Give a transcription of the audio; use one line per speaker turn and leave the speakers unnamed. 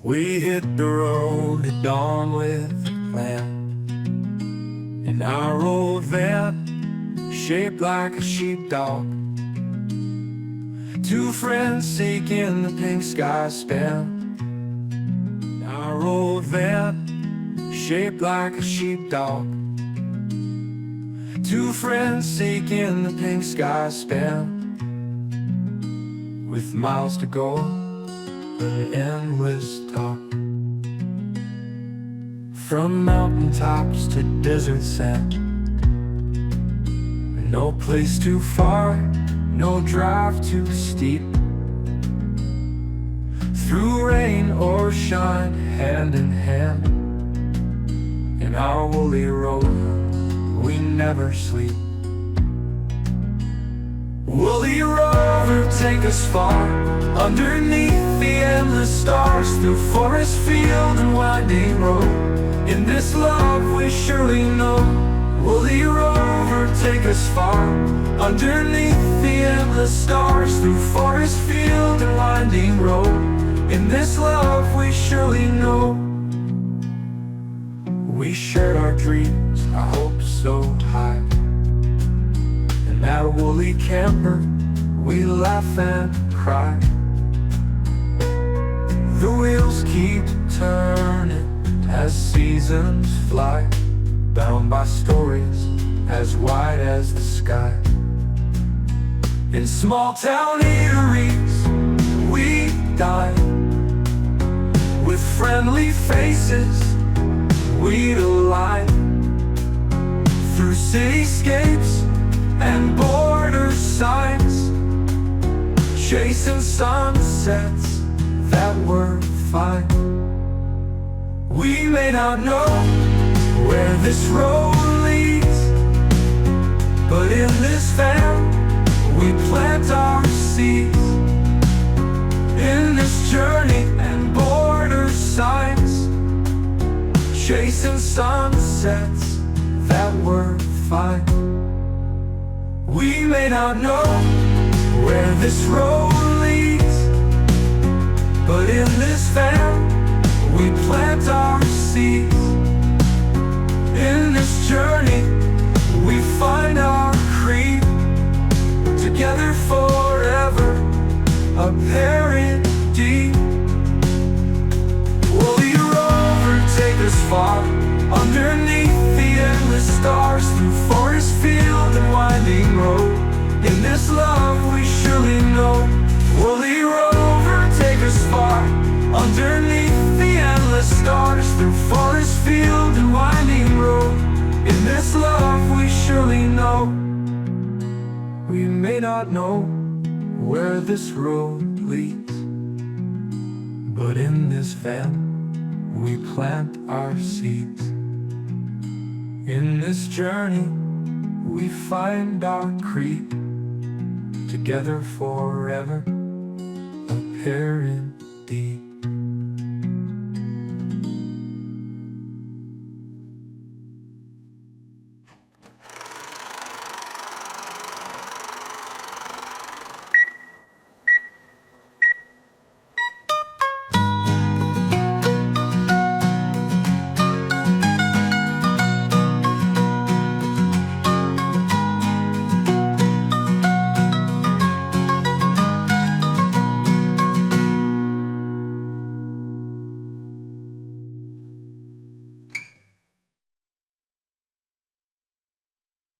We hit the road at dawn with a plan, in our old van, shaped like a sheepdog. Two friends seeking the pink sky span. In our old van, shaped like a sheepdog. Two friends seeking the pink sky span, with miles to go, an endless talk. From mountaintops to desert sand, no place too far, no drive too steep. Through rain or shine, hand in hand, in our woolly road, we never sleep. Woolly Rover, take us far, underneath the endless stars, through forest, field, and winding road. In this love we surely know. Woolly Rover, take us far, underneath the endless stars, through forest, field, and winding road. In this love we surely know. We shared our dreams, our hopes so high. In that woolly camper, we laugh and cry. The wheels keep turning as seasons fly, bound by stories as wide as the sky. In small town eateries we dine, with friendly faces we'd align. Through cityscapes and border signs, chasing sunsets that were fine. We may not know where this road leads, but in this van we plant our seeds. In this journey and border signs, chasing sunsets that were fine. We may not know where this road leads, but in this van we plant our seeds. In this journey we find our creed, together forever, a pair indeed. Woolly Rover, take us far, underneath the endless stars, through forest, field, and winding road. In this love we surely know. Woolly Rover, take us far, underneath the endless stars, through forest, field, and winding road. In this love we surely know. We may not know where this road leads, but in this van we plant our seeds. In this journey we find our creed, together forever, a pair indeed.